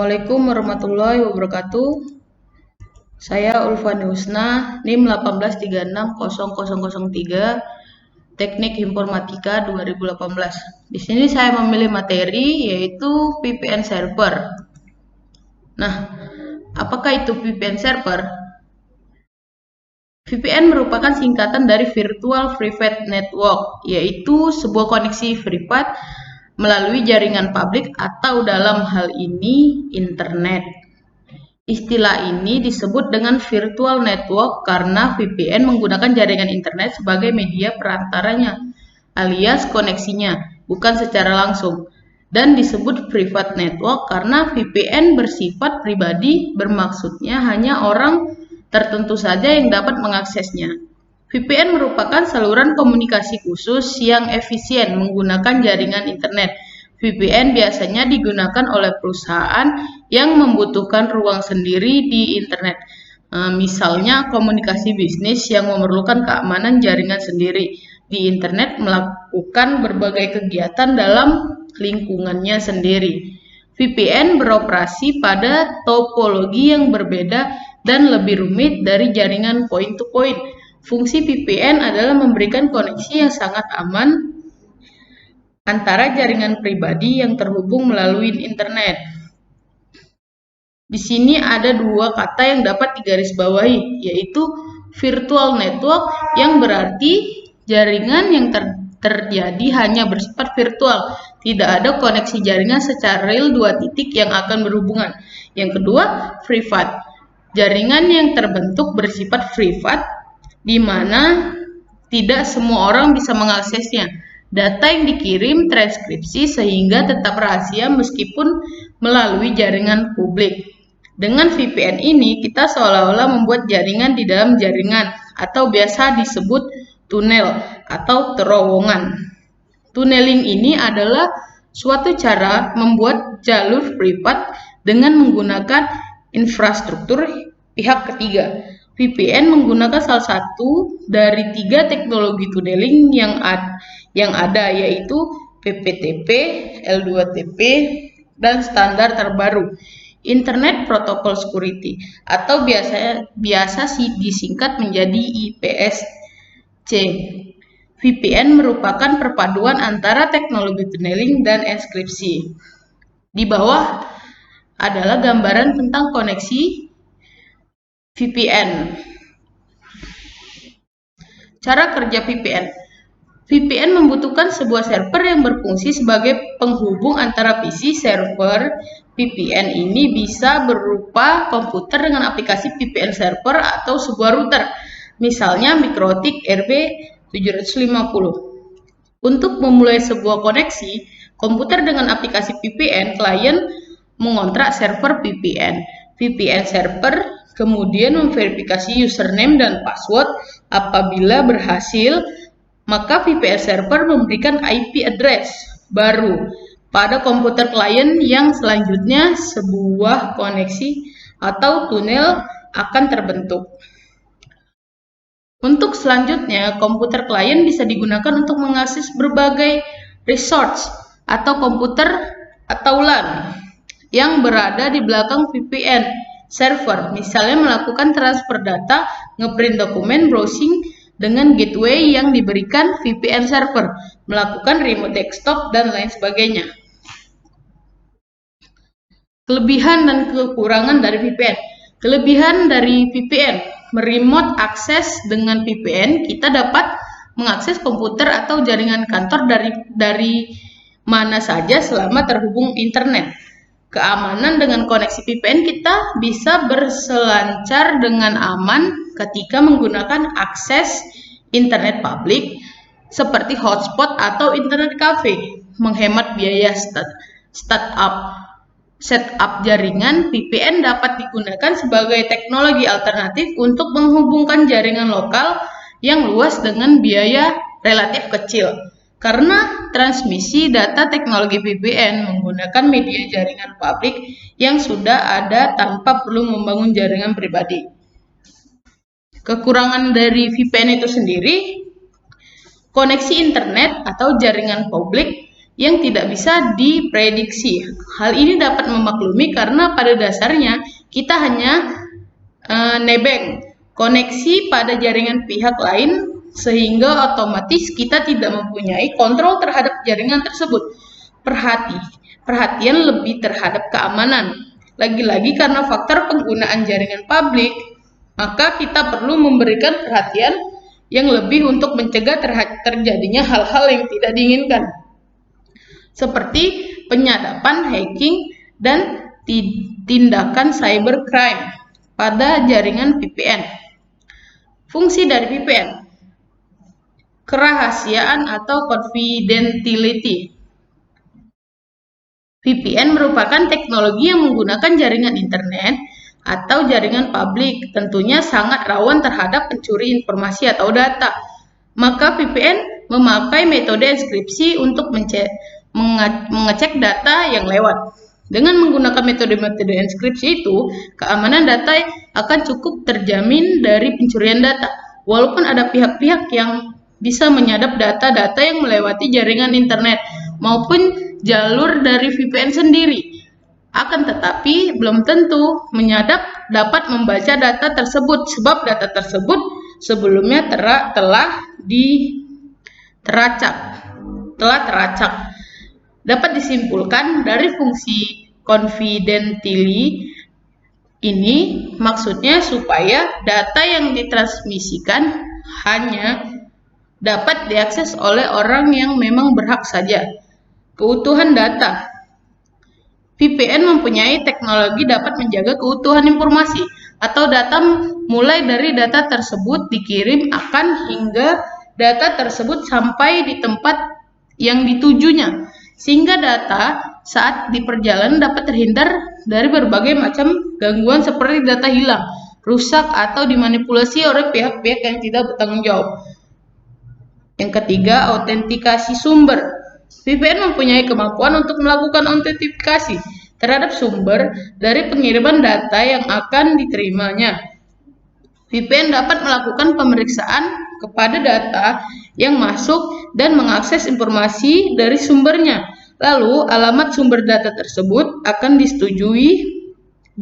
Assalamualaikum warahmatullahi wabarakatuh. Saya Ulfani Husna, NIM 183600003, Teknik Informatika 2018. Di sini saya memilih materi yaitu VPN server. Nah, apakah itu VPN server? VPN merupakan singkatan dari Virtual Private Network, yaitu sebuah koneksi privat melalui jaringan publik atau dalam hal ini internet. Istilah ini disebut dengan virtual network karena VPN menggunakan jaringan internet sebagai media perantaranya, alias koneksinya, bukan secara langsung. Dan disebut private network karena VPN bersifat pribadi, bermaksudnya hanya orang tertentu saja yang dapat mengaksesnya. VPN merupakan saluran komunikasi khusus yang efisien menggunakan jaringan internet. VPN biasanya digunakan oleh perusahaan yang membutuhkan ruang sendiri di internet. Misalnya komunikasi bisnis yang memerlukan keamanan jaringan sendiri di internet melakukan berbagai kegiatan dalam lingkungannya sendiri. VPN beroperasi pada topologi yang berbeda dan lebih rumit dari jaringan point-to-point. Fungsi VPN adalah memberikan koneksi yang sangat aman antara jaringan pribadi yang terhubung melalui internet. Di sini ada dua kata yang dapat digarisbawahi, yaitu virtual network yang berarti jaringan yang terjadi hanya bersifat virtual, tidak ada koneksi jaringan secara real dua titik yang akan berhubungan. Yang kedua, private, jaringan yang terbentuk bersifat privat, di mana tidak semua orang bisa mengaksesnya. Data yang dikirim transkripsi sehingga tetap rahasia meskipun melalui jaringan publik. Dengan VPN ini, kita seolah-olah membuat jaringan di dalam jaringan atau biasa disebut tunel atau terowongan. Tunneling ini adalah suatu cara membuat jalur privat dengan menggunakan infrastruktur pihak ketiga. VPN menggunakan salah satu dari tiga teknologi tunneling yang ada, yaitu PPTP, L2TP, dan standar terbaru Internet Protocol Security atau biasa disingkat menjadi IPSC. VPN merupakan perpaduan antara teknologi tunneling dan enkripsi. Di bawah adalah gambaran tentang koneksi VPN. Cara kerja VPN. VPN membutuhkan sebuah server yang berfungsi sebagai penghubung antara PC. Server VPN ini bisa berupa komputer dengan aplikasi VPN server atau sebuah router, misalnya MikroTik RB750. Untuk memulai sebuah koneksi, komputer dengan aplikasi VPN, klien mengontrak server VPN. VPN server kemudian memverifikasi username dan password. Apabila berhasil, maka VPN server memberikan IP address baru pada komputer klien yang selanjutnya sebuah koneksi atau tunel akan terbentuk. Untuk selanjutnya, komputer klien bisa digunakan untuk mengakses berbagai resource atau komputer atau LAN yang berada di belakang VPN server, misalnya melakukan transfer data, ngeprint dokumen, browsing dengan gateway yang diberikan VPN server, melakukan remote desktop, dan lain sebagainya. Kelebihan dan kekurangan dari VPN. Kelebihan dari VPN, remote access. Dengan VPN, kita dapat mengakses komputer atau jaringan kantor dari mana saja selama terhubung internet. Keamanan, dengan koneksi VPN kita bisa berselancar dengan aman ketika menggunakan akses internet publik seperti hotspot atau internet cafe. Menghemat biaya setup jaringan, VPN dapat digunakan sebagai teknologi alternatif untuk menghubungkan jaringan lokal yang luas dengan biaya relatif kecil. Karena transmisi data teknologi VPN menggunakan media jaringan publik yang sudah ada tanpa perlu membangun jaringan pribadi. Kekurangan dari VPN itu sendiri, koneksi internet atau jaringan publik yang tidak bisa diprediksi. Hal ini dapat memaklumi karena pada dasarnya kita hanya nebeng koneksi pada jaringan pihak lain, sehingga otomatis kita tidak mempunyai kontrol terhadap jaringan tersebut. Perhatian lebih terhadap keamanan. Lagi-lagi karena faktor penggunaan jaringan publik, maka kita perlu memberikan perhatian yang lebih untuk mencegah terjadinya hal-hal yang tidak diinginkan, seperti penyadapan, hacking, dan tindakan cybercrime pada jaringan VPN. Fungsi dari VPN: kerahasiaan atau confidentiality. VPN merupakan teknologi yang menggunakan jaringan internet atau jaringan publik, tentunya sangat rawan terhadap pencuri informasi atau data. Maka VPN memakai metode enkripsi untuk mengecek data yang lewat. Dengan menggunakan metode-metode enkripsi itu, keamanan data akan cukup terjamin dari pencurian data. Walaupun ada pihak-pihak yang bisa menyadap data-data yang melewati jaringan internet maupun jalur dari VPN sendiri, akan tetapi belum tentu menyadap dapat membaca data tersebut, sebab data tersebut sebelumnya telah teracak. Dapat disimpulkan dari fungsi confidentiality ini maksudnya supaya data yang ditransmisikan hanya dapat diakses oleh orang yang memang berhak saja. Keutuhan data. VPN mempunyai teknologi dapat menjaga keutuhan informasi atau data mulai dari data tersebut dikirim hingga data tersebut sampai di tempat yang ditujunya, sehingga data saat di perjalanan dapat terhindar dari berbagai macam gangguan seperti data hilang, rusak, atau dimanipulasi oleh pihak-pihak yang tidak bertanggung jawab. Yang ketiga, autentikasi sumber. VPN mempunyai kemampuan untuk melakukan autentikasi terhadap sumber dari pengiriman data yang akan diterimanya. VPN dapat melakukan pemeriksaan kepada data yang masuk dan mengakses informasi dari sumbernya. Lalu, alamat sumber data tersebut akan disetujui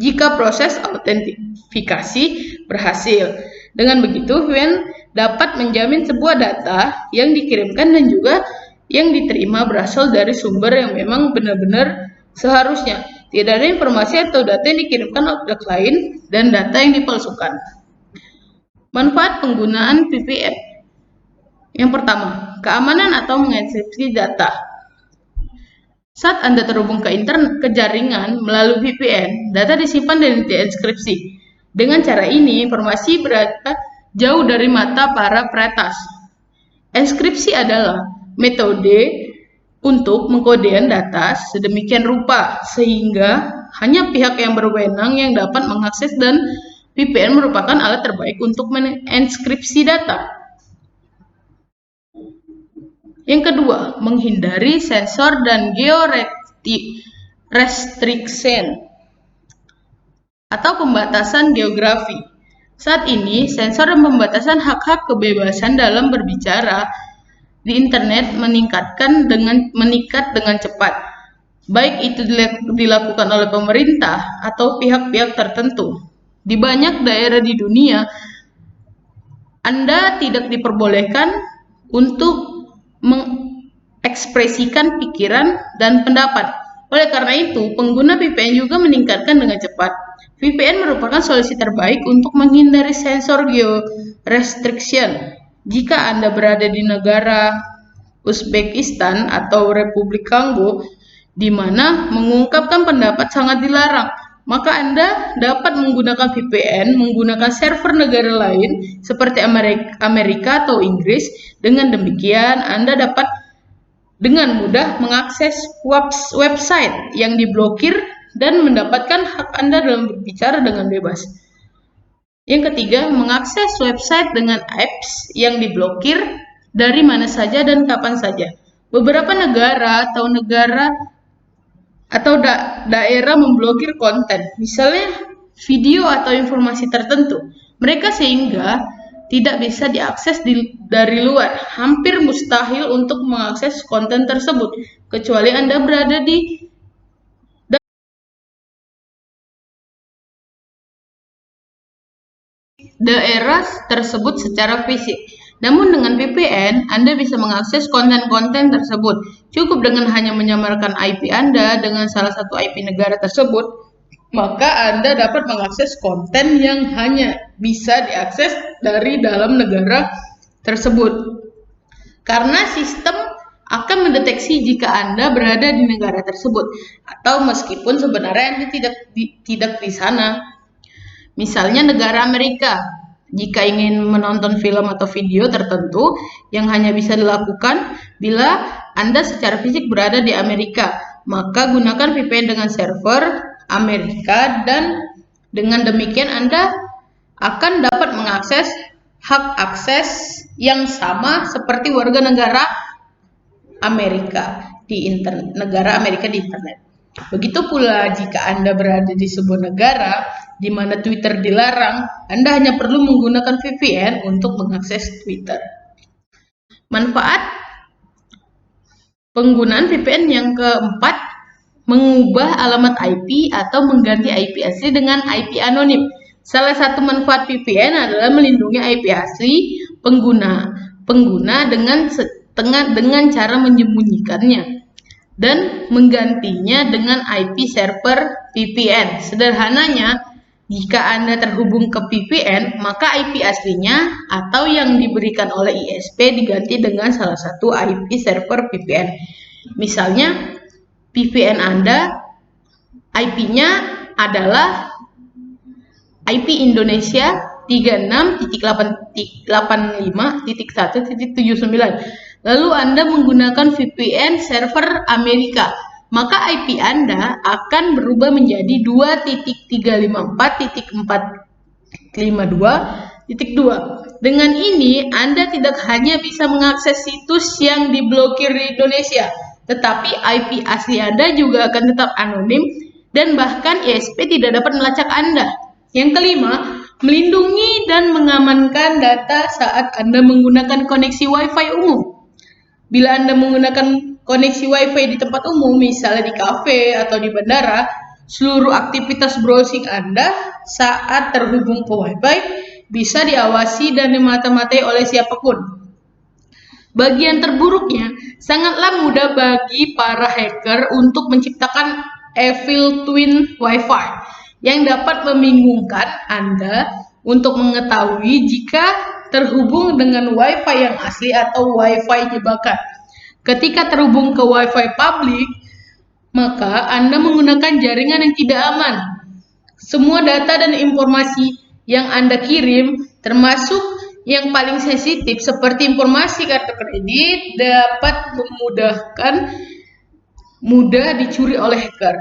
jika proses autentifikasi berhasil. Dengan begitu, VPN dapat menjamin sebuah data yang dikirimkan dan juga yang diterima berasal dari sumber yang memang benar-benar seharusnya. Tidak ada informasi atau data yang dikirimkan oleh pihak lain dan data yang dipalsukan. Manfaat penggunaan VPN. Yang pertama, keamanan atau mengenkripsi data. Saat Anda terhubung ke jaringan melalui VPN, data disimpan dan dienkripsi. Dengan cara ini, informasi berada jauh dari mata para peretas. Enkripsi adalah metode untuk mengkodekan data sedemikian rupa sehingga hanya pihak yang berwenang yang dapat mengakses, dan VPN merupakan alat terbaik untuk mengenkripsi data. Yang kedua, menghindari sensor dan georestriction atau pembatasan geografi. Saat ini, sensor dan pembatasan hak-hak kebebasan dalam berbicara di internet meningkat dengan cepat, baik itu dilakukan oleh pemerintah atau pihak-pihak tertentu. Di banyak daerah di dunia, Anda tidak diperbolehkan untuk mengekspresikan pikiran dan pendapat. Oleh karena itu, pengguna VPN juga meningkatkan dengan cepat. VPN merupakan solusi terbaik untuk menghindari sensor georestriction. Jika Anda berada di negara Uzbekistan atau Republik Kongo, di mana mengungkapkan pendapat sangat dilarang, maka Anda dapat menggunakan VPN menggunakan server negara lain seperti Amerika atau Inggris. Dengan demikian, Anda dapat dengan mudah mengakses website yang diblokir dan mendapatkan hak Anda dalam berbicara dengan bebas. Yang ketiga, mengakses website dengan apps yang diblokir dari mana saja dan kapan saja. Beberapa negara atau daerah memblokir konten, misalnya video atau informasi tertentu. Mereka sehingga tidak bisa diakses dari luar. Hampir mustahil untuk mengakses konten tersebut, kecuali Anda berada di daerah tersebut secara fisik. Namun dengan VPN, Anda bisa mengakses konten-konten tersebut. Cukup dengan hanya menyamarkan IP Anda dengan salah satu IP negara tersebut, maka Anda dapat mengakses konten yang hanya bisa diakses dari dalam negara tersebut. Karena sistem akan mendeteksi jika Anda berada di negara tersebut, atau meskipun sebenarnya Anda tidak di sana. Misalnya negara Amerika. Jika ingin menonton film atau video tertentu yang hanya bisa dilakukan bila Anda secara fisik berada di Amerika, maka gunakan VPN dengan server Amerika dan dengan demikian Anda akan dapat mengakses hak akses yang sama seperti warga negara Amerika di internet. Begitu pula jika Anda berada di sebuah negara di mana Twitter dilarang, Anda hanya perlu menggunakan VPN untuk mengakses Twitter. Manfaat penggunaan VPN yang keempat, mengubah alamat IP atau mengganti IP asli dengan IP anonim. Salah satu manfaat VPN adalah melindungi IP asli pengguna dengan cara menyembunyikannya dan menggantinya dengan IP server VPN. Sederhananya, jika Anda terhubung ke VPN, maka IP aslinya atau yang diberikan oleh ISP diganti dengan salah satu IP server VPN. Misalnya, VPN Anda IP-nya adalah IP Indonesia 36.85.1.79. Lalu Anda menggunakan VPN server Amerika, maka IP Anda akan berubah menjadi 2.354.452.2. Dengan ini, Anda tidak hanya bisa mengakses situs yang diblokir di Indonesia, tetapi IP asli Anda juga akan tetap anonim dan bahkan ISP tidak dapat melacak Anda. Yang kelima, melindungi dan mengamankan data saat Anda menggunakan koneksi Wi-Fi umum. Bila Anda menggunakan koneksi Wi-Fi di tempat umum, misalnya di kafe atau di bandara, seluruh aktivitas browsing Anda saat terhubung ke Wi-Fi bisa diawasi dan dimata-matai oleh siapapun. Bagian terburuknya, sangatlah mudah bagi para hacker untuk menciptakan evil twin Wi-Fi yang dapat membingungkan Anda untuk mengetahui jika terhubung dengan Wi-Fi yang asli atau Wi-Fi jebakan. Ketika terhubung ke Wi-Fi publik, maka Anda menggunakan jaringan yang tidak aman. Semua data dan informasi yang Anda kirim, termasuk yang paling sensitif seperti informasi kartu kredit, dapat mudah dicuri oleh hacker.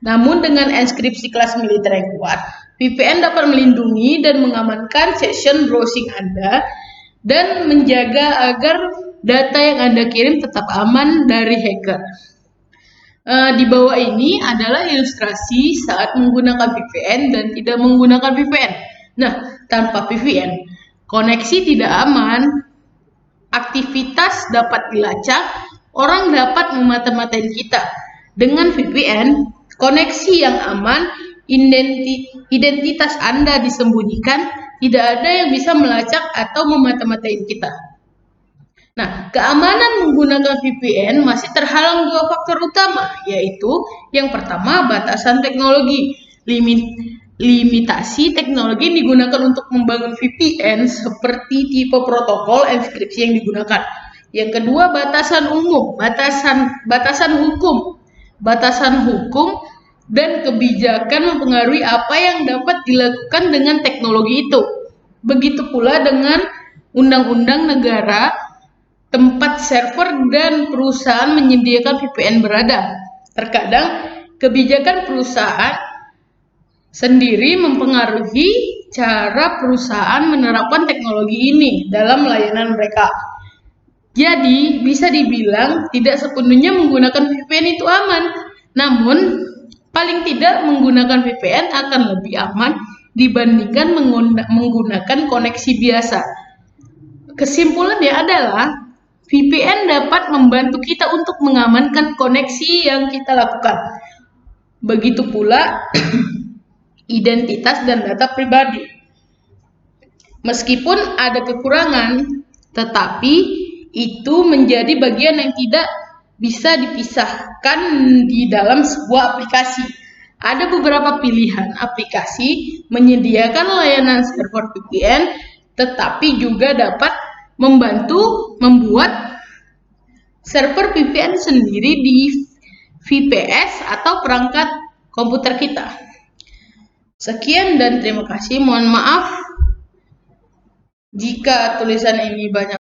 Namun dengan enskripsi kelas militer yang kuat, VPN dapat melindungi dan mengamankan session browsing Anda dan menjaga agar data yang Anda kirim tetap aman dari hacker. Di bawah ini adalah ilustrasi saat menggunakan VPN dan tidak menggunakan VPN. Nah, tanpa VPN, koneksi tidak aman, aktivitas dapat dilacak, orang dapat memata-matai kita. Dengan VPN, koneksi yang aman, identitas Anda disembunyikan, tidak ada yang bisa melacak atau memata-matai kita. Nah, keamanan menggunakan VPN masih terhalang dua faktor utama, yaitu yang pertama, batasan teknologi. Limitasi teknologi yang digunakan untuk membangun VPN seperti tipe protokol enskripsi yang digunakan. Yang kedua, batasan umum, batasan hukum dan kebijakan mempengaruhi apa yang dapat dilakukan dengan teknologi itu. Begitu pula dengan undang-undang negara tempat server dan perusahaan menyediakan VPN berada. Terkadang kebijakan perusahaan sendiri mempengaruhi cara perusahaan menerapkan teknologi ini dalam layanan mereka. Jadi, bisa dibilang tidak sepenuhnya menggunakan VPN itu aman. Namun, paling tidak menggunakan VPN akan lebih aman dibandingkan menggunakan koneksi biasa. Kesimpulannya adalah VPN dapat membantu kita untuk mengamankan koneksi yang kita lakukan. Begitu pula identitas dan data pribadi. Meskipun ada kekurangan, tetapi itu menjadi bagian yang tidak bisa dipisahkan di dalam sebuah aplikasi. Ada beberapa pilihan aplikasi menyediakan layanan server VPN, tetapi juga dapat membantu membuat server VPN sendiri di VPS atau perangkat komputer kita. Sekian dan terima kasih. Mohon maaf jika tulisan ini banyak